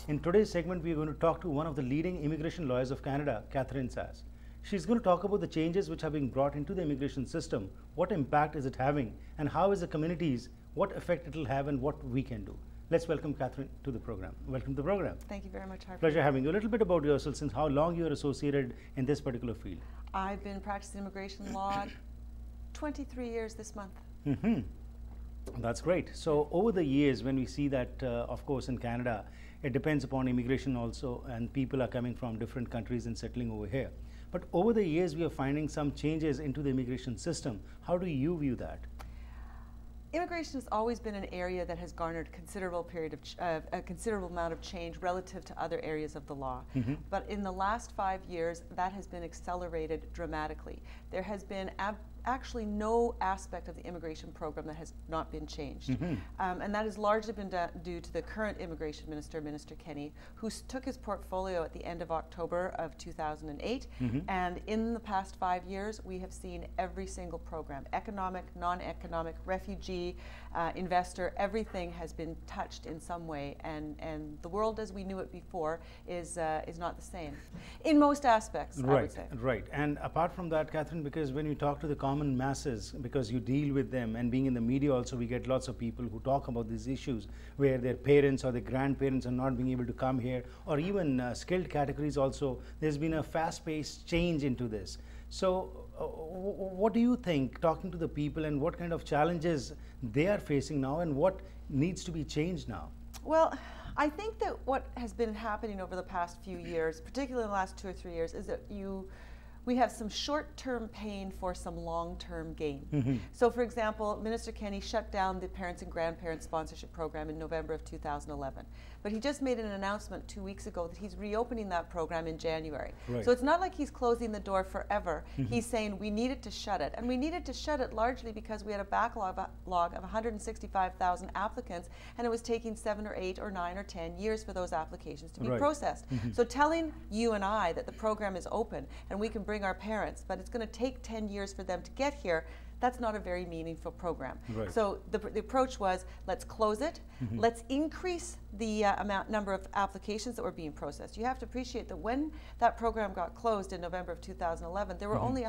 In today's segment, we are going to talk to one of the leading immigration lawyers of Canada, Catherine Sass. She's going to talk about the changes which are being brought into the immigration system, what impact is it having, and how is the communities, what effect it will have, and what we can do. Let's welcome Catherine to the program. Welcome to the program. Thank you very much, Harper. Pleasure having you. A little bit about yourself, since how long you are associated in this particular field. I've been practicing immigration law 23 years this month. That's great. So over the years, when we see that, of course, in Canada, it depends upon immigration also, and people are coming from different countries and settling over here. But over the years, we are finding some changes into the immigration system. How do you view that? Immigration has always been an area that has garnered a considerable amount of change relative to other areas of the law. But in the last 5 years, that has been accelerated dramatically. There has been actually no aspect of the immigration program that has not been changed. And that has largely been due to the current immigration minister, Minister Kenney, who took his portfolio at the end of October of 2008. And in the past 5 years, we have seen every single program, economic, non-economic, refugee, investor, everything has been touched in some way. And the world as we knew it before is not the same in most aspects, I would say. Right. And apart from that, Catherine, because when you talk to the common masses, because you deal with them, and being in the media also, we get lots of people who talk about these issues where their parents or their grandparents are not being able to come here, or even skilled categories also. There's been a fast-paced change into this. So what do you think, talking to the people, and what kind of challenges they are facing now, and what needs to be changed now? Well, I think that what has been happening over the past few years, particularly in the last 2 or 3 years, is that we have some short-term pain for some long-term gain. So for example, Minister Kenney shut down the parents and grandparents sponsorship program in November of 2011. But he just made an announcement 2 weeks ago that he's reopening that program in January. So it's not like he's closing the door forever. He's saying we needed to shut it. And we needed to shut it largely because we had a backlog of 165,000 applicants, and it was taking 7 or 8 or 9 or 10 years for those applications to be processed. So telling you and I that the program is open and we can bring our parents, but it's going to take 10 years for them to get here, that's not a very meaningful program. So the approach was, let's close it, let's increase the number of applications that were being processed. You have to appreciate that when that program got closed in November of 2011, there were only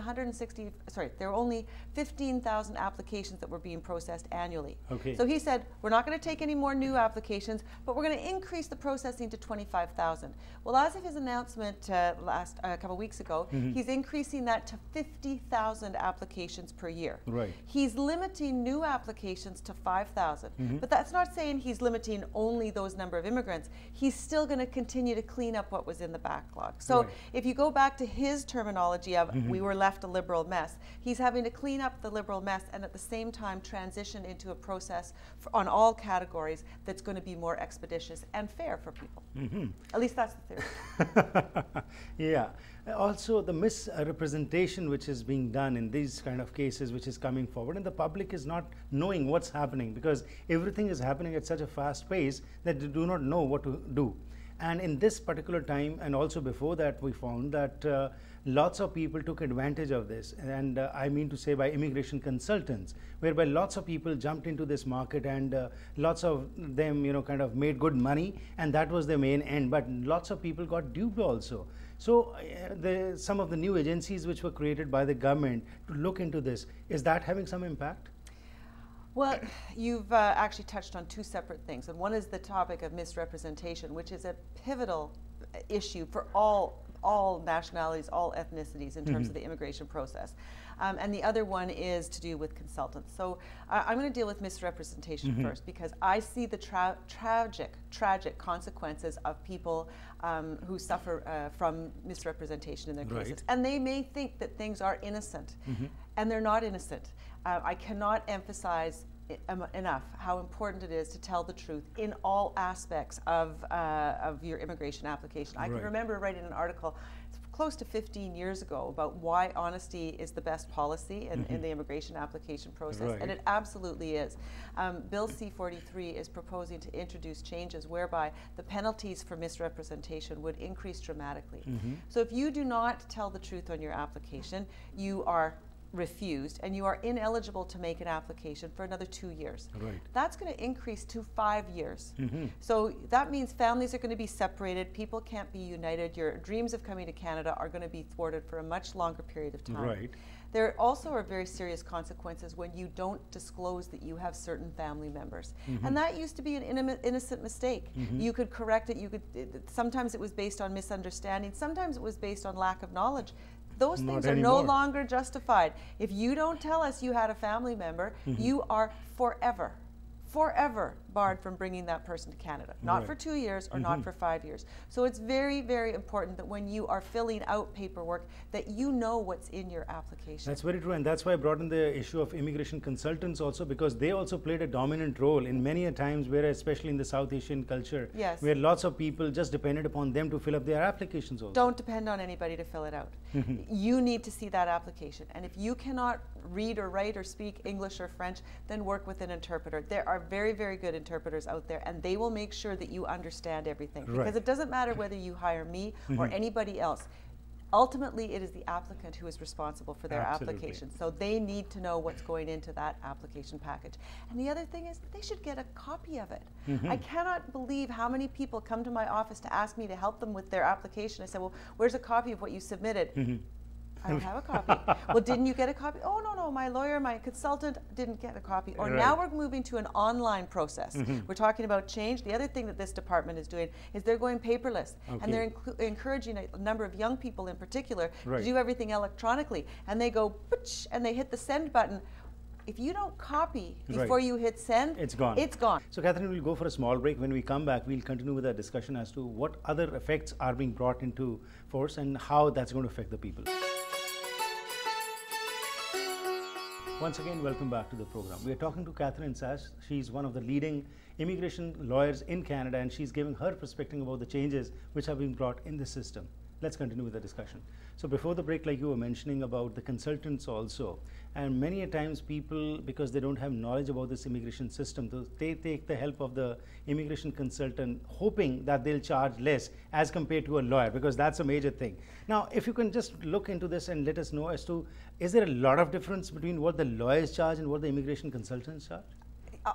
15,000 applications that were being processed annually. So he said, we're not going to take any more new applications, but we're going to increase the processing to 25,000. Well, as of his announcement a couple weeks ago, he's increasing that to 50,000 applications per year. He's limiting new applications to 5,000, but that's not saying he's limiting only those number of immigrants. He's still going to continue to clean up what was in the backlog. So if you go back to his terminology of we were left a liberal mess, he's having to clean up the liberal mess and at the same time transition into a process on all categories that's going to be more expeditious and fair for people. At least that's the theory. Yeah. Also, the misrepresentation which is being done in these kind of cases, which is coming forward, and the public is not knowing what's happening because everything is happening at such a fast pace that they do not know what to do. And in this particular time, and also before that, we found that lots of people took advantage of this, and I mean to say by immigration consultants, whereby lots of people jumped into this market, and lots of them, kind of made good money, and that was their main end. But lots of people got duped also. So some of the new agencies which were created by the government to look into this, is that having some impact? Well, you've actually touched on 2 separate things, and one is the topic of misrepresentation, which is a pivotal issue for all nationalities, all ethnicities in terms of the immigration process. And the other one is to do with consultants. So I'm going to deal with misrepresentation first, because I see the tragic consequences of people who suffer from misrepresentation in their cases. And they may think that things are innocent, and they're not innocent. I cannot emphasize enough how important it is to tell the truth in all aspects of your immigration application. I can remember writing an article close to 15 years ago about why honesty is the best policy in the immigration application process, and it absolutely is. Bill C-43 is proposing to introduce changes whereby the penalties for misrepresentation would increase dramatically. So if you do not tell the truth on your application, you are refused and you are ineligible to make an application for another 2 years. Right. That's going to increase to 5 years. So that means families are going to be separated, people can't be united, your dreams of coming to Canada are going to be thwarted for a much longer period of time. Right. There also are very serious consequences when you don't disclose that you have certain family members. And that used to be an innocent mistake. You could correct it, sometimes it was based on misunderstanding, sometimes it was based on lack of knowledge. Those things are no longer justified. If you don't tell us you had a family member, you are forever barred from bringing that person to Canada. Not for 2 years or not for 5 years. So it's very, very important that when you are filling out paperwork that you know what's in your application. That's very true, and that's why I brought in the issue of immigration consultants also, because they also played a dominant role in many a times where, especially in the South Asian culture, where lots of people just depended upon them to fill up their applications also. Don't depend on anybody to fill it out. You need to see that application, and if you cannot read or write or speak English or French, then work with an interpreter. There are very, very good interpreters out there, and they will make sure that you understand everything. Because it doesn't matter whether you hire me or anybody else. Ultimately, it is the applicant who is responsible for their application. So they need to know what's going into that application package. And the other thing is they should get a copy of it. I cannot believe how many people come to my office to ask me to help them with their application. I said, well, where's a copy of what you submitted? I don't have a copy. Well, didn't you get a copy? Oh, no, my lawyer, my consultant didn't get a copy. Or now we're moving to an online process. We're talking about change. The other thing that this department is doing is they're going paperless. And they're encouraging a number of young people in particular to do everything electronically. And they go, and they hit the send button. If you don't copy before you hit send, it's gone. It's gone. So, Catherine, we'll go for a small break. When we come back, we'll continue with our discussion as to what other effects are being brought into force and how that's going to affect the people. Once again, welcome back to the program. We are talking to Catherine Sash. She's one of the leading immigration lawyers in Canada, and she's giving her perspective about the changes which have been brought in the system. Let's continue with the discussion. So before the break, like you were mentioning about the consultants also, and many a times people, because they don't have knowledge about this immigration system, they take the help of the immigration consultant, hoping that they'll charge less as compared to a lawyer, because that's a major thing. Now, if you can just look into this and let us know as to, is there a lot of difference between what the lawyers charge and what the immigration consultants charge?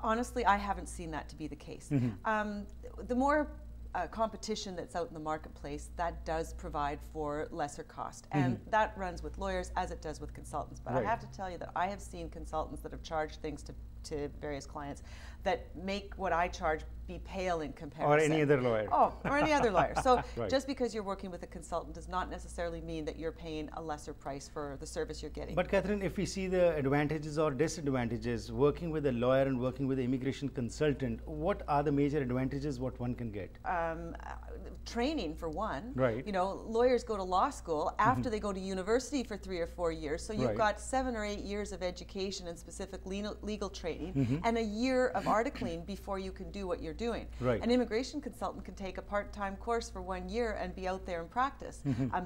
Honestly, I haven't seen that to be the case. The more competition that's out in the marketplace, that does provide for lesser cost. And that runs with lawyers as it does with consultants. But I have to tell you that I have seen consultants that have charged things to various clients that make what I charge be pale in comparison. Or any other lawyer. Oh, or any other lawyer. So just because you're working with a consultant does not necessarily mean that you're paying a lesser price for the service you're getting. But Catherine, if we see the advantages or disadvantages working with a lawyer and working with an immigration consultant, what are the major advantages what one can get? Training, for one. Right. You know, lawyers go to law school after they go to university for 3 or 4 years. So you've got 7 or 8 years of education and specific legal training and a year of articling before you can do what you're doing. An immigration consultant can take a part-time course for 1 year and be out there and practice.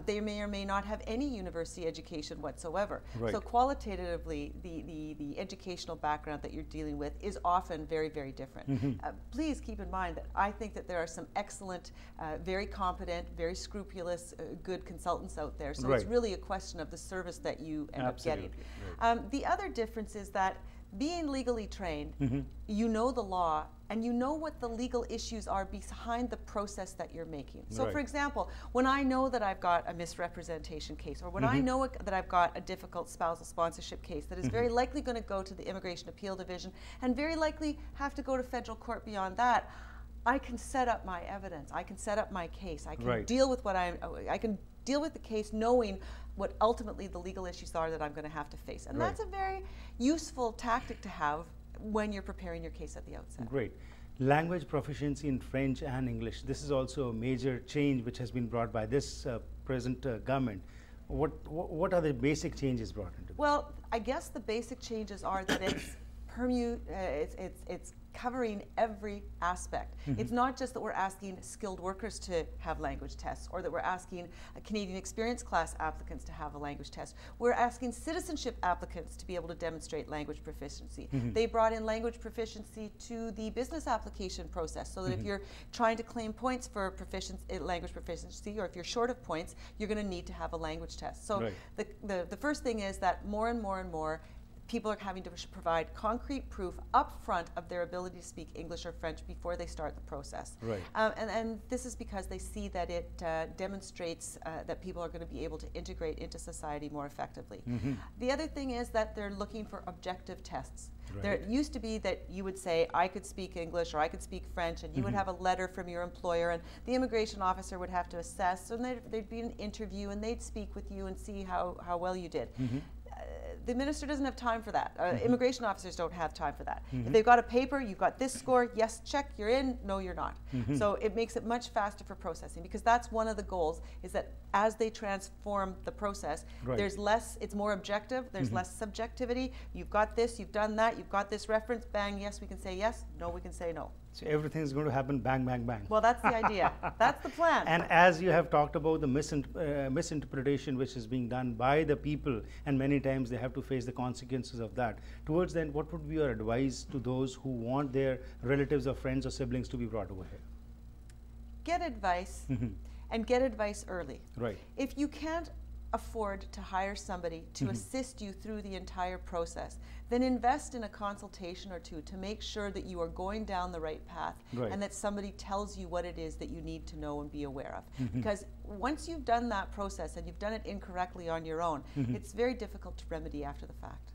They may or may not have any university education whatsoever. So qualitatively, the educational background that you're dealing with is often very, very different. Please keep in mind that I think that there are some excellent, very competent, very scrupulous, good consultants out there. So it's really a question of the service that you end up getting. The other difference is that being legally trained, you know the law and you know what the legal issues are behind the process that you're making. So for example, when I know that I've got a misrepresentation case, or when I know that I've got a difficult spousal sponsorship case that is very likely going to go to the Immigration Appeal Division and very likely have to go to federal court beyond that, I can set up my evidence, I can set up my case, I can deal with what I can deal with the case knowing what ultimately the legal issues are that I'm going to have to face. And that's a very useful tactic to have when you're preparing your case at the outset. Great. Language proficiency in French and English. This is also a major change which has been brought by this present government. What are the basic changes brought into this? Well, I guess the basic changes are that it's it's covering every aspect. It's not just that we're asking skilled workers to have language tests, or that we're asking Canadian Experience Class applicants to have a language test. We're asking citizenship applicants to be able to demonstrate language proficiency. They brought in language proficiency to the business application process, so that if you're trying to claim points for language proficiency, or if you're short of points, you're going to need to have a language test. So the first thing is that more and more people are having to provide concrete proof up front of their ability to speak English or French before they start the process. And this is because they see that it demonstrates that people are going to be able to integrate into society more effectively. The other thing is that they're looking for objective tests. There used to be that you would say, I could speak English or I could speak French, and you would have a letter from your employer, and the immigration officer would have to assess, and there'd be an interview, and they'd speak with you and see how well you did. The minister doesn't have time for that. Immigration officers don't have time for that. If they've got a paper, you've got this score, yes, check, you're in, no, you're not. So it makes it much faster for processing, because that's one of the goals, is that as they transform the process, there's less, it's more objective, there's less subjectivity. You've got this, you've done that, you've got this reference, bang, yes, we can say yes, no, we can say no. So everything is going to happen bang, bang, bang. Well, that's the idea. That's the plan. And as you have talked about the misinterpretation which is being done by the people, and many times they have to face the consequences of that. Towards then, what would be your advice to those who want their relatives or friends or siblings to be brought over here? Get advice, and get advice early. If you can't afford to hire somebody to assist you through the entire process, then invest in a consultation or two to make sure that you are going down the right path, and that somebody tells you what it is that you need to know and be aware of. Because once you've done that process and you've done it incorrectly on your own, it's very difficult to remedy after the fact.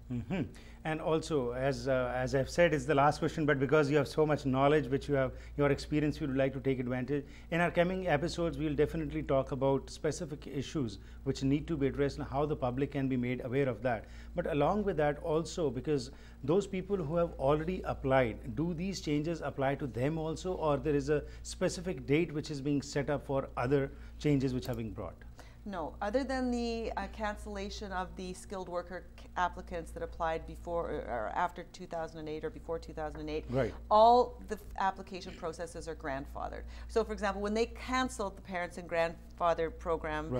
And also, as I've said, it's the last question, but because you have so much knowledge, which you have, your experience, we would like to take advantage. In our coming episodes, we'll definitely talk about specific issues which need to be addressed and how the public can be made aware of that. But along with that also, because those people who have already applied, do these changes apply to them also, or there is a specific date which is being set up for other changes which are being brought? No, other than the cancellation of the skilled worker applicants that applied before or after 2008 or before 2008, all the application processes are grandfathered. So, for example, when they canceled the parents and grandfather program,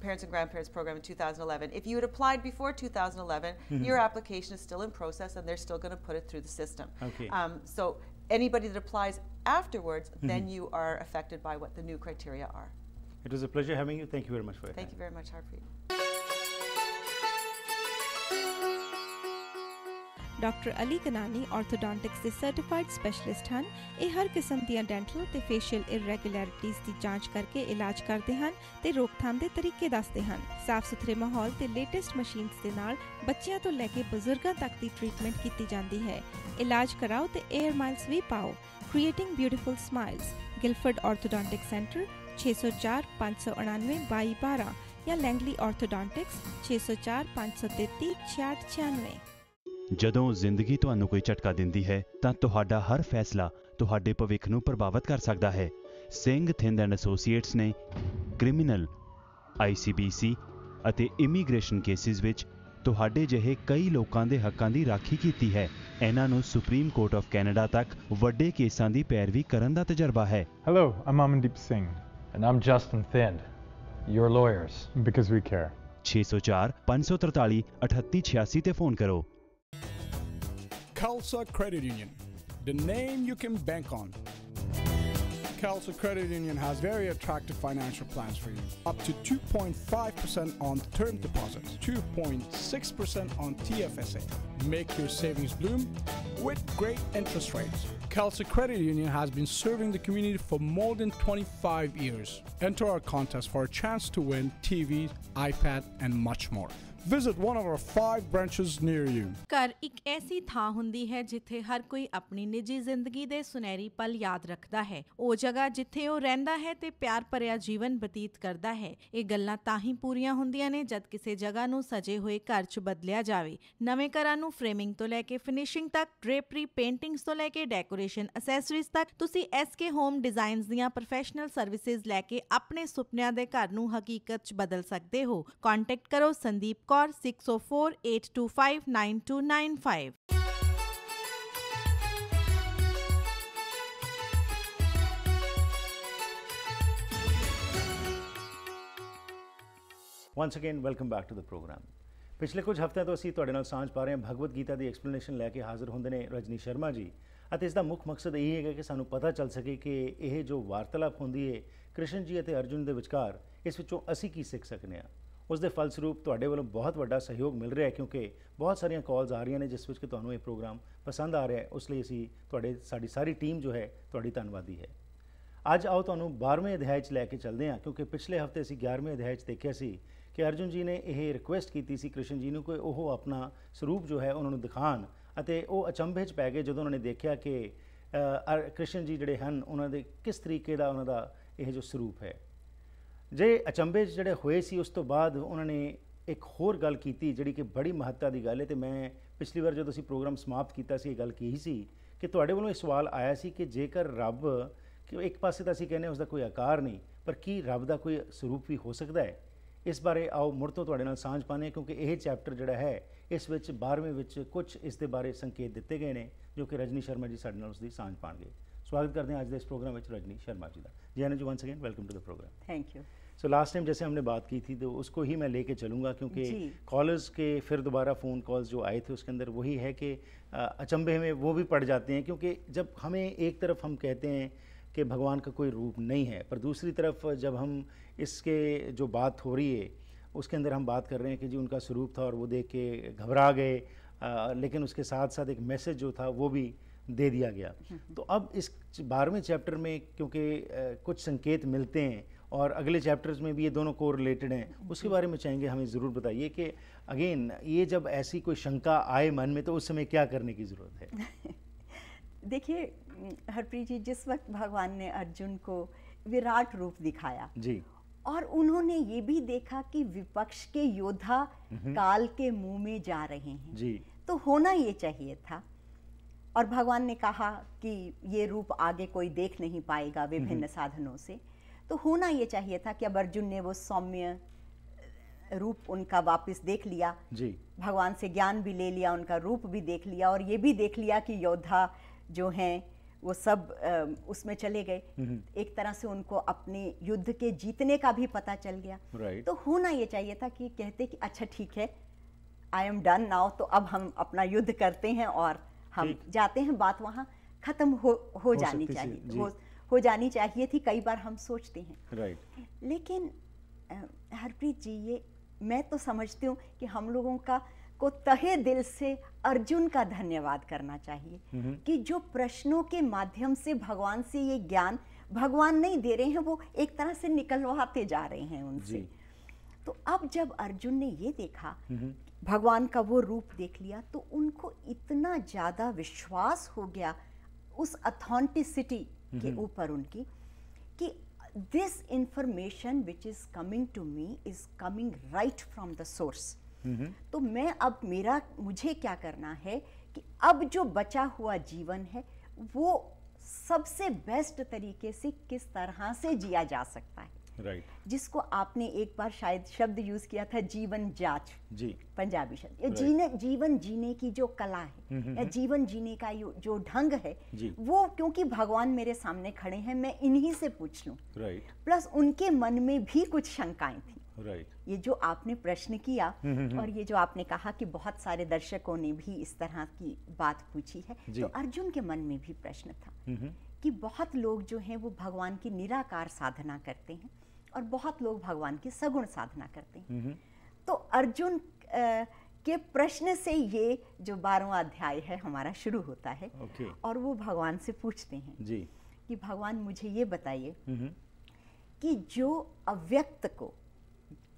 parents and grandparents program in 2011, if you had applied before 2011, your application is still in process, and they're still going to put it through the system. So anybody that applies afterwards, then you are affected by what the new criteria are. It was a pleasure having you. Thank you very much for your time. Thank you very much, Harpreet. Doctor Ali Kanani orthodontics ਦੇ certified specialist ਹਨ। ਇਹ ਹਰ ਕਿਸਮ ਦੀਆਂ dental ਤੇ facial ਇਰੈਗੂਲੈਰਿਟੀਜ਼ ਦੀ ਜਾਂਚ ਕਰਕੇ ਇਲਾਜ ਕਰਦੇ ਹਨ ਤੇ ਰੋਕਥਾਮ ਦੇ ਤਰੀਕੇ ਦੱਸਦੇ ਹਨ। ਸਾਫ਼ ਸੁਥਰੇ ਮਾਹੌਲ ਤੇ ਲੇਟੈਸਟ ਮਸ਼ੀਨਸ ਦੇ ਨਾਲ ਬੱਚਿਆਂ ਤੋਂ ਲੈ ਕੇ ਬਜ਼ੁਰਗਾਂ ਤੱਕ ਦੀ ਟ੍ਰੀਟਮੈਂਟ ਕੀਤੀ ਜਾਂਦੀ ਹੈ। ਇਲਾਜ ਕਰਾਓ ਤੇ 에ਅਰ ਮਾਈਲਸ ਵੀ ਪਾਓ। Creating beautiful smiles, Guilford Orthodontic Center 604 599 2212 ਜਾਂ ਲੈਂਗਲੀ ਆਰਥੋਡੋਂਟਿਕਸ 604 533 6696। ਜਦੋਂ ਜ਼ਿੰਦਗੀ ਤੁਹਾਨੂੰ ਕੋਈ ਝਟਕਾ ਦਿੰਦੀ ਹੈ ਤਾਂ ਤੁਹਾਡਾ ਹਰ ਫੈਸਲਾ ਤੁਹਾਡੇ ਭਵਿੱਖ ਨੂੰ ਪ੍ਰਭਾਵਿਤ ਕਰ ਸਕਦਾ ਹੈ। ਸਿੰਘ ਥਿੰਦ ਐਂਡ ਐਸੋਸੀਏਟਸ ਨੇ ਕ੍ਰਿਮੀਨਲ, ICBC ਅਤੇ ਇਮੀਗ੍ਰੇਸ਼ਨ ਕੇਸਿਸ ਵਿੱਚ ਤੁਹਾਡੇ ਜਿਹੇ ਕਈ ਲੋਕਾਂ ਦੇ ਹੱਕਾਂ ਦੀ ਰਾਖੀ ਕੀਤੀ ਹੈ। ਇਹਨਾਂ ਨੂੰ ਸੁਪਰੀਮ ਕੋਰਟ ਆਫ ਕੈਨੇਡਾ ਤੱਕ ਵੱਡੇ ਕੇਸਾਂ ਦੀ ਪੈਰਵੀ ਕਰਨ ਦਾ ਤਜਰਬਾ ਹੈ। Hello, I'm Amandeep Singh. And I'm Justin Thind. You're lawyers. Because we care. 604 543 3886 ਤੇ ਫੋਨ ਕਰੋ। Khalsa Credit Union, the name you can bank on. Khalsa Credit Union has very attractive financial plans for you. Up to 2.5% on term deposits, 2.6% on TFSA. Make your savings bloom with great interest rates. Khalsa Credit Union has been serving the community for more than 25 years. Enter our contest for a chance to win TV, iPad, and much more. Visit one of our 5 branches near you. ਘਰ ਇੱਕ ਐਸੀ ਥਾਂ ਹੁੰਦੀ ਹੈ ਜਿੱਥੇ ਹਰ ਕੋਈ ਆਪਣੀ ਨਿੱਜੀ ਜ਼ਿੰਦਗੀ ਦੇ ਸੁਨਹਿਰੀ ਪਲ ਯਾਦ ਰੱਖਦਾ ਹੈ। ਉਹ ਜਗ੍ਹਾ ਜਿੱਥੇ ਉਹ ਰਹਿੰਦਾ ਹੈ ਤੇ ਪਿਆਰ ਭਰਿਆ ਜੀਵਨ ਬਤੀਤ ਕਰਦਾ ਹੈ। ਇਹ ਗੱਲਾਂ ਤਾਂ ਹੀ ਪੂਰੀਆਂ ਹੁੰਦੀਆਂ ਨੇ ਜਦ ਕਿਸੇ ਜਗ੍ਹਾ ਨੂੰ ਸਜੇ ਹੋਏ ਘਰ 'ਚ ਬਦਲਿਆ ਜਾਵੇ। ਨਵੇਂ ਘਰਾਂ ਨੂੰ ਫਰੇਮਿੰਗ ਤੋਂ ਲੈ ਕੇ ਫਿਨਿਸ਼ਿੰਗ ਤੱਕ, ਡ੍ਰੇਪਰੀ, ਪੇਂਟਿੰਗਸ ਤੋਂ ਲੈ ਕੇ ਡੈਕੋਰੇਸ਼ਨ ਅਸੈਸਰੀਜ਼ ਤੱਕ, ਤੁਸੀਂ SK ਹੋਮ ਡਿਜ਼ਾਈਨਸ ਦੀਆਂ ਪ੍ਰੋਫੈਸ਼ਨਲ ਸਰਵਿਸਿਜ਼ ਲੈ ਕੇ ਆਪਣੇ ਸੁਪਨਿਆਂ ਦੇ ਘਰ ਨੂੰ ਹਕੀਕਤ 'ਚ ਬਦਲ ਸਕਦੇ ਹੋ। ਕੰਟੈਕਟ ਕਰੋ Sandeep 604 825 9295। Once again, welcome back to the program. ਪਿਛਲੇ ਕੁਝ ਹਫ਼ਤਿਆਂ ਤੋਂ ਅਸੀਂ ਤੁਹਾਡੇ ਨਾਲ ਸਾਂਝ ਪਾ ਰਹੇ ਹਾਂ ਭਗਵਦ ਗੀਤਾ ਦੀ ਐਕਸਪਲੇਨੇਸ਼ਨ ਲੈ ਕੇ ਹਾਜ਼ਰ ਹੁੰਦੇ ਨੇ ਰਜਨੀ ਸ਼ਰਮਾ ਜੀ ਅਤੇ ਇਸ ਦਾ ਮੁੱਖ ਮਕਸਦ ਇਹ ਹੈਗਾ ਕਿ ਸਾਨੂੰ ਪਤਾ ਚੱਲ ਸਕੇ ਕਿ ਇਹ ਜੋ ਵਾਰਤਾਲਾਪ ਹੁੰਦੀ ਹੈ ਕ੍ਰਿਸ਼ਨ ਜੀ ਅਤੇ ਅਰਜੁਨ ਦੇ ਵਿਚਕਾਰ, ਇਸ ਵਿੱਚੋਂ ਅਸੀਂ ਕੀ ਸਿੱਖ ਸਕਦੇ ਹਾਂ। ਉਸ ਦੇ ਫਲਸਰੂਪ ਤੁਹਾਡੇ ਵੱਲੋਂ ਬਹੁਤ ਵੱਡਾ ਸਹਿਯੋਗ ਮਿਲ ਰਿਹਾ ਹੈ ਕਿਉਂਕਿ ਬਹੁਤ ਸਾਰੀਆਂ ਕਾਲਸ ਆ ਰਹੀਆਂ ਨੇ ਜਿਸ ਵਿੱਚ ਕਿ ਤੁਹਾਨੂੰ ਇਹ ਪ੍ਰੋਗਰਾਮ ਪਸੰਦ ਆ ਰਿਹਾ ਹੈ। ਉਸ ਲਈ ਅਸੀਂ ਸਾਡੀ ਸਾਰੀ ਟੀਮ ਜੋ ਹੈ ਤੁਹਾਡੀ ਧੰਨਵਾਦੀ ਹੈ। ਅੱਜ ਆਓ ਤੁਹਾਨੂੰ 12ਵੇਂ ਅਧਿਆਇ 'ਚ ਲੈ ਕੇ ਚੱਲਦੇ ਹਾਂ ਕਿਉਂਕਿ ਪਿਛਲੇ ਹਫ਼ਤੇ ਅਸੀਂ 11ਵੇਂ ਅਧਿਆਇ 'ਚ ਦੇਖਿਆ ਸੀ ਕਿ ਅਰਜੁਨ ਜੀ ਨੇ ਇਹ ਰਿਕੁਐਸਟ ਕੀਤੀ ਸੀ ਕ੍ਰਿਸ਼ਨ ਜੀ ਨੂੰ ਕਿ ਉਹ ਆਪਣਾ ਸਰੂਪ ਜੋ ਹੈ ਉਹਨਾਂ ਨੂੰ ਦਿਖਾਣ ਅਤੇ ਉਹ ਅਚੰਭੇ 'ਚ ਪੈ ਗਏ ਜਦੋਂ ਉਹਨਾਂ ਨੇ ਦੇਖਿਆ ਕਿ ਕ੍ਰਿਸ਼ਨ ਜੀ ਜਿਹੜੇ ਹਨ ਉਹਨਾਂ ਦੇ ਕਿਸ ਤਰੀਕੇ ਦਾ ਉਹਨਾਂ ਦਾ ਇਹ ਜੋ ਸਰੂਪ ਹੈ। ਜੇ ਅਚੰਭੇ 'ਚ ਜਿਹੜੇ ਹੋਏ ਸੀ ਉਸ ਤੋਂ ਬਾਅਦ ਉਹਨਾਂ ਨੇ ਇੱਕ ਹੋਰ ਗੱਲ ਕੀਤੀ ਜਿਹੜੀ ਕਿ ਬੜੀ ਮਹੱਤਤਾ ਦੀ ਗੱਲ ਹੈ ਅਤੇ ਮੈਂ ਪਿਛਲੀ ਵਾਰ ਜਦੋਂ ਅਸੀਂ ਪ੍ਰੋਗਰਾਮ ਸਮਾਪਤ ਕੀਤਾ ਸੀ ਇਹ ਗੱਲ ਕਹੀ ਸੀ ਕਿ ਤੁਹਾਡੇ ਵੱਲੋਂ ਇਹ ਸਵਾਲ ਆਇਆ ਸੀ ਕਿ ਜੇਕਰ ਰੱਬ, ਕਿ ਇੱਕ ਪਾਸੇ ਤਾਂ ਅਸੀਂ ਕਹਿੰਦੇ ਉਸ ਦਾ ਕੋਈ ਆਕਾਰ ਨਹੀਂ, ਪਰ ਕੀ ਰੱਬ ਦਾ ਕੋਈ ਸਰੂਪ ਵੀ ਹੋ ਸਕਦਾ ਹੈ। ਇਸ ਬਾਰੇ ਆਓ ਮੁੜ ਤੋਂ ਤੁਹਾਡੇ ਨਾਲ ਸਾਂਝ ਪਾਉਂਦੇ ਕਿਉਂਕਿ ਇਹ ਚੈਪਟਰ ਜਿਹੜਾ ਹੈ ਇਸ ਵਿੱਚ 12ਵੇਂ ਵਿੱਚ ਕੁਝ ਇਸ ਦੇ ਬਾਰੇ ਸੰਕੇਤ ਦਿੱਤੇ ਗਏ ਨੇ ਜੋ ਕਿ ਰਜਨੀ ਸ਼ਰਮਾ ਜੀ ਸਾਡੇ ਨਾਲ ਉਸ ਦੀ ਸਾਂਝ ਪਾਣਗੇ। स्वागत करते हैं आज के इस प्रोग्राम में रजनी शर्मा जी का। जी आना जी, once again welcome to the programme. Thank you. So last time जैसे हमने बात की थी तो उसको ही मैं लेके चलूँगा क्योंकि कॉलर्स के फिर दोबारा फ़ोन कॉल्स जो आए थे उसके अंदर वही है कि अचंभे में वो भी पड़ जाते हैं क्योंकि जब हमें एक तरफ हम कहते हैं कि भगवान का कोई रूप नहीं है, पर दूसरी तरफ जब हम इसके जो बात हो रही है उसके अंदर हम बात कर रहे हैं कि जी उनका स्वरूप था और वो देख के घबरा गए, लेकिन उसके साथ साथ एक मैसेज जो था वो भी दे दिया गया। तो अब इस 12वें चैप्टर में क्योंकि कुछ संकेत मिलते हैं और अगले चैप्टर्स में भी ये दोनों को रिलेटेड हैं, उसके बारे में चाहेंगे हमें ज़रूर बताइए कि अगेन ये जब ऐसी कोई शंका आए मन में तो उस समय क्या करने की ज़रूरत है। देखिए हरप्रीत जी, जिस वक्त भगवान ने अर्जुन को विराट रूप दिखाया जी और उन्होंने ये भी देखा कि विपक्ष के योद्धा काल के मुंह में जा रहे हैं जी, तो होना ये चाहिए था। और भगवान ने कहा कि ये रूप आगे कोई देख नहीं पाएगा विभिन्न साधनों से, तो होना ये चाहिए था कि अब अर्जुन ने वो सौम्य रूप उनका वापस देख लिया जी, भगवान से ज्ञान भी ले लिया, उनका रूप भी देख लिया और ये भी देख लिया कि योद्धा जो हैं वो सब उसमें चले गए। एक तरह से उनको अपने युद्ध के जीतने का भी पता चल गया। राइट। तो होना ये चाहिए था कि कहते कि अच्छा ठीक है, आई एम डन नाउ, तो अब हम अपना युद्ध करते हैं और हम जाते हैं, बात वहाँ खत्म हो जानी चाहिए, हो जानी चाहिए थी। कई बार हम सोचते हैं। राइट। लेकिन हरप्रीत जी, ये मैं तो समझती हूँ कि हम लोगों का को तहे दिल से अर्जुन का धन्यवाद करना चाहिए कि जो प्रश्नों के माध्यम से भगवान से ये ज्ञान भगवान नहीं दे रहे हैं, वो एक तरह से निकलवाते जा रहे हैं उनसे। तो अब जब अर्जुन ने ये देखा, भगवान का वो रूप देख लिया, तो उनको इतना ज़्यादा विश्वास हो गया उस ऑथेंटिसिटी के ऊपर उनकी कि this information which is coming to me is coming right from the source. तो मैं अब मुझे क्या करना है कि अब जो बचा हुआ जीवन है वो सबसे बेस्ट तरीके से किस तरह से जिया जा सकता है। राइट। जिसको आपने एक बार शायद शब्द यूज किया था, जीवन जांच जी, पंजाबी शब्द। ये जीवन जीने की जो कला है या जीवन जीने का जो ढंग है वो क्योंकि भगवान मेरे सामने खड़े हैं, मैं इन्हीं से पूछ लूं। राइट। प्लस उनके मन में भी कुछ शंकाएं थी। राइट। ये जो आपने प्रश्न किया और ये जो आपने कहा कि बहुत सारे दर्शकों ने भी इस तरह की बात पूछी है, तो अर्जुन के मन में भी प्रश्न था कि बहुत लोग जो हैं वो भगवान की निराकार साधना करते हैं और बहुत लोग भगवान की सगुण साधना करते हैं। तो अर्जुन के प्रश्न से ये जो 12वां अध्याय है हमारा शुरू होता है। और वो भगवान से पूछते हैं जी कि भगवान मुझे ये बताइए कि जो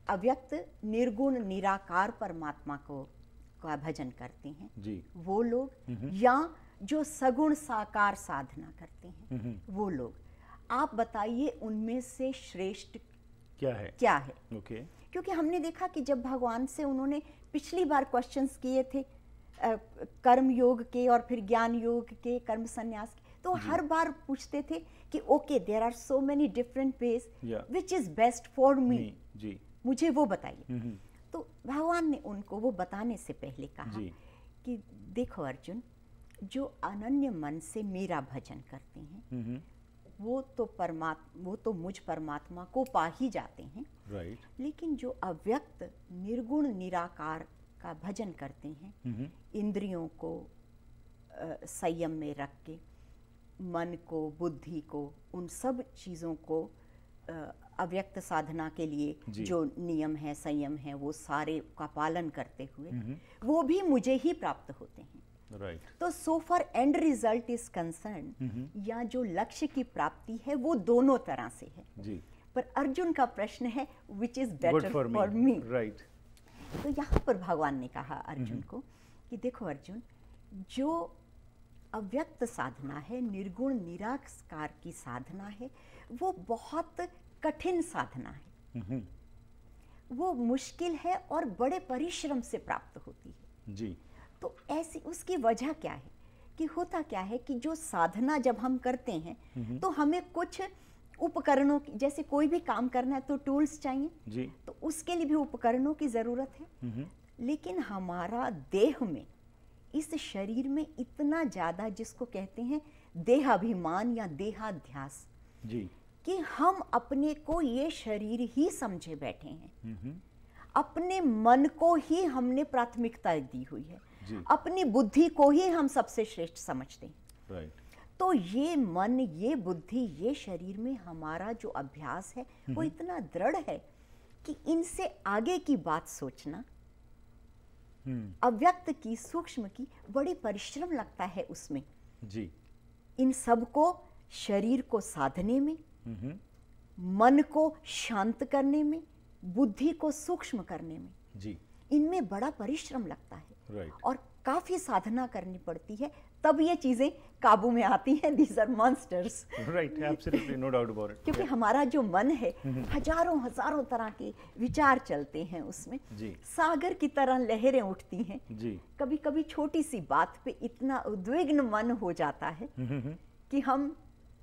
अव्यक्त निर्गुण निराकार परमात्मा का भजन करते हैं जी, वो लोग या जो सगुण साकार साधना करते हैं वो लोग, आप बताइए उनमें से श्रेष्ठ क्या है? ओके। क्योंकि हमने देखा कि जब भगवान से उन्होंने पिछली बार क्वेश्चंस किए थे कर्म योग के और फिर ज्ञान योग के, कर्म संन्यास के, तो हर बार पूछते थे कि okay there are so many different ways which is best for me जी, मुझे वो बताइए। तो भगवान ने उनको वो बताने से पहले कहा कि देखो अर्जुन, जो अनन्य मन से मेरा भजन करते हैं वो तो मुझ परमात्मा को पा ही जाते हैं। राइट। लेकिन जो अव्यक्त निर्गुण निराकार का भजन करते हैं, इंद्रियों को संयम में रख के, मन को, बुद्धि को, उन सब चीज़ों को अव्यक्त साधना के लिए जो नियम है, संयम है, वो सारे का पालन करते हुए वो भी मुझे ही प्राप्त होते हैं। राइट। तो so for and result is concern, या जो लक्ष्य की प्राप्ति है वो दोनों तरह से है जी। पर अर्जुन का प्रश्न है which is better for me. Right. तो यहाँ पर भगवान ने कहा अर्जुन को कि देखो अर्जुन, जो अव्यक्त साधना है, निर्गुण निराकार की साधना है, वो बहुत कठिन साधना है, वो मुश्किल है और बड़े परिश्रम से प्राप्त होती है जी। तो ऐसी उसकी वजह क्या है कि होता क्या है कि जो साधना जब हम करते हैं तो हमें कुछ उपकरणों की, जैसे कोई भी काम करना है तो टूल्स चाहिए जी। तो उसके लिए भी उपकरणों की ज़रूरत है। लेकिन हमारा देह में, इस शरीर में इतना ज़्यादा, जिसको कहते हैं देहाभिमान या देहाध्यास जी, कि हम अपने को ये शरीर ही समझे बैठे हैं, अपने मन को ही हमने प्राथमिकता दी हुई है, अपनी बुद्धि को ही हम सबसे श्रेष्ठ समझते हैं। राइट। तो ये मन, ये बुद्धि, ये शरीर में हमारा जो अभ्यास है वो इतना दृढ़ है कि इनसे आगे की बात सोचना, अव्यक्त की, सूक्ष्म की, बड़ी परिश्रम लगता है उसमें जी। इन सब को, शरीर को साधने में, मन को शांत करने में, बुद्धि को सूक्ष्म करने में जी, इनमें बड़ा परिश्रम लगता है। राइट। और काफी साधना करनी पड़ती है, तब ये चीजें काबू में आती हैं। These are monsters. Right, absolutely, no doubt about it. क्योंकि हमारा जो मन है, हजारों हजारों तरह के विचार चलते हैं उसमें जी। सागर की तरह लहरें उठती हैं जी। कभी कभी छोटी सी बात पे इतना उद्विग्न मन हो जाता है कि हम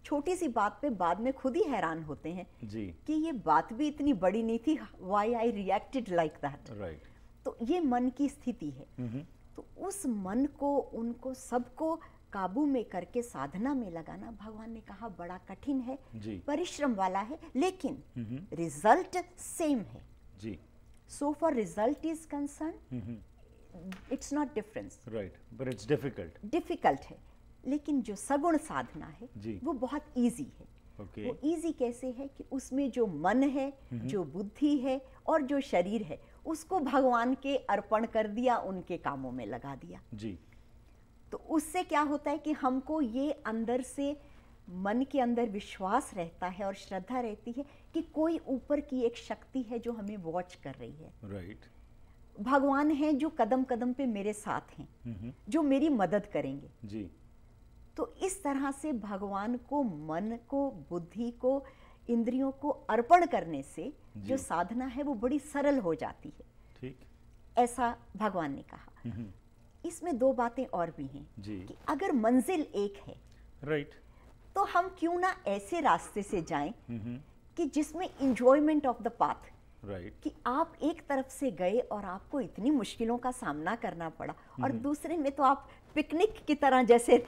छोटी सी बात पे बाद में खुद ही हैरान होते हैं जी कि ये बात भी इतनी बड़ी नहीं थी, why I reacted like that. Right. तो ये मन की स्थिति है। तो उस मन को, उनको सबको काबू में करके साधना में लगाना, भगवान ने कहा बड़ा कठिन है, परिश्रम वाला है, लेकिन रिजल्ट सेम है जी। So for result is concern, it's not difference. Right, but it's difficult है। लेकिन जो सगुण साधना है वो बहुत इजी है। Okay. वो इजी कैसे है कि उसमें जो मन है, जो बुद्धि है और जो शरीर है, उसको भगवान के अर्पण कर दिया, उनके कामों में लगा दिया जी। तो उससे क्या होता है कि हमको ये अंदर से, मन के अंदर विश्वास रहता है और श्रद्धा रहती है कि कोई ऊपर की एक शक्ति है जो हमें वॉच कर रही है। राइट। भगवान है जो कदम कदम पे मेरे साथ हैं, जो मेरी मदद करेंगे जी। तो इस तरह से भगवान को, मन को, बुद्धि को, इंद्रियों को अर्पण करने से जो साधना है वो बड़ी सरल हो जाती है। ठीक, ऐसा भगवान ने कहा। इसमें दो बातें और भी हैं कि अगर मंजिल एक है, राइट, तो हम क्यों ना ऐसे रास्ते से जाएं कि जिसमें enjoyment of the path, right, कि आप एक तरफ से गए और आपको इतनी मुश्किलों का सामना करना पड़ा और दूसरे में तो आप पिकनिक की तरह जैसे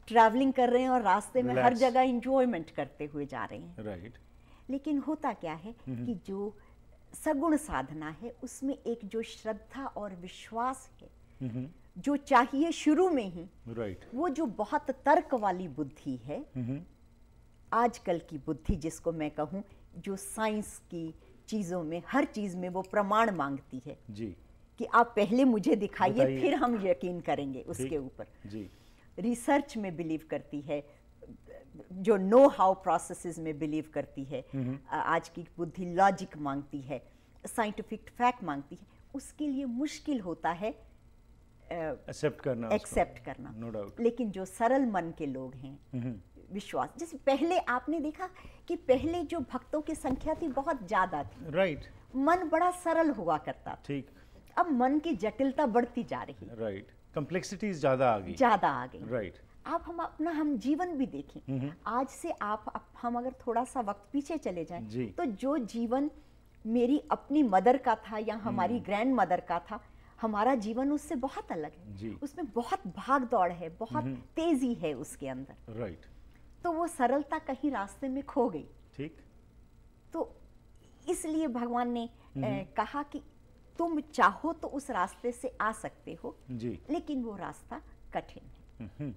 ट्रैवलिंग कर रहे हैं और रास्ते में हर जगह इंजॉयमेंट करते हुए जा रहे हैं। राइट। लेकिन होता क्या है कि जो सगुण साधना है उसमें एक जो श्रद्धा और विश्वास है जो चाहिए शुरू में ही, राइट, वो जो बहुत तर्क वाली बुद्धि है, आजकल की बुद्धि जिसको मैं कहूँ, जो साइंस की चीजों में, हर चीज में वो प्रमाण मांगती है जी, कि आप पहले मुझे दिखाइए फिर हम यकीन करेंगे उसके ऊपर जी। रिसर्च में बिलीव करती है, जो नो हाउ प्रोसेसेस में बिलीव करती है। आज की बुद्धि लॉजिक मांगती है, साइंटिफिक फैक्ट मांगती है। उसके लिए मुश्किल होता है एक्सेप्ट करना, नो डाउट। लेकिन जो सरल मन के लोग हैं, विश्वास, जैसे पहले आपने देखा कि पहले जो भक्तों की संख्या थी बहुत ज्यादा थी, राइट, मन बड़ा सरल हुआ करता था। ठीक। अब मन की जटिलता बढ़ती जा रही है, राइट, कॉम्प्लेक्सिटीज ज्यादा आ गई, राइट। आप हम जीवन भी देखें, आज से हम अगर थोड़ा सा वक्त पीछे चले जाएं तो जो जीवन मेरी अपनी मदर का था या हमारी ग्रैंड मदर का था, हमारा जीवन उससे बहुत अलग है। उसमें बहुत भाग दौड़ है, बहुत तेजी है उसके अंदर, राइट। तो वो सरलता कहीं रास्ते में खो गई। ठीक। तो इसलिए भगवान ने कहा कि तुम चाहो तो उस रास्ते से आ सकते हो जी, लेकिन वो रास्ता कठिन है।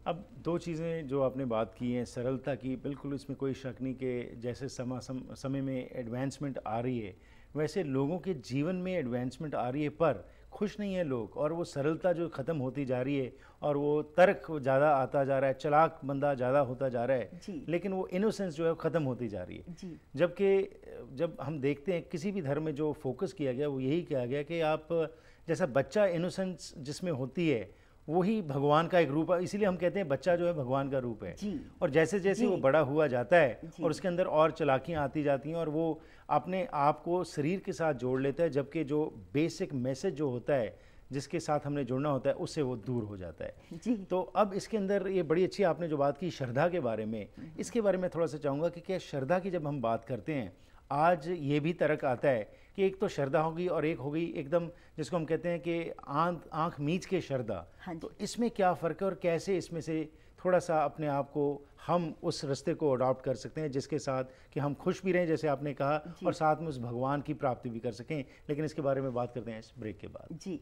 अब दो चीज़ें जो आपने बात की हैं सरलता की, बिल्कुल इसमें कोई शक नहीं कि जैसे समय में एडवांसमेंट आ रही है वैसे लोगों के जीवन में एडवांसमेंट आ रही है, पर खुश नहीं है लोग, और वो सरलता जो ख़त्म होती जा रही है और वो तर्क ज़्यादा आता जा रहा है, चलाक बंदा ज़्यादा होता जा रहा है, लेकिन वो इनोसेंस जो है वो ख़त्म होती जा रही है। जबकि जब हम देखते हैं किसी भी धर्म में जो फोकस किया गया वो यही किया गया कि आप जैसा बच्चा इनोसेंस जिसमें होती है वही भगवान का एक रूप है, इसीलिए हम कहते हैं बच्चा जो है भगवान का रूप है। और जैसे जैसे वो बड़ा हुआ जाता है और उसके अंदर और चालाकियाँ आती जाती हैं और वो अपने आप को शरीर के साथ जोड़ लेता है, जबकि जो बेसिक मैसेज जो होता है जिसके साथ हमने जुड़ना होता है उससे वो दूर हो जाता है। तो अब इसके अंदर ये बड़ी अच्छी आपने जो बात की श्रद्धा के बारे में, इसके बारे में थोड़ा सा चाहूँगा कि क्या श्रद्धा की जब हम बात करते हैं आज ये भी तर्क आता है कि एक तो श्रद्धा होगी और एक होगी एकदम जिसको हम कहते हैं कि आंख मीच के श्रद्धा। तो इसमें क्या फ़र्क है और कैसे इसमें से थोड़ा सा अपने आप को हम उस रास्ते को अडॉप्ट कर सकते हैं जिसके साथ कि हम खुश भी रहें जैसे आपने कहा और साथ में उस भगवान की प्राप्ति भी कर सकें। लेकिन इसके बारे में बात करते हैं इस ब्रेक के बाद। जी।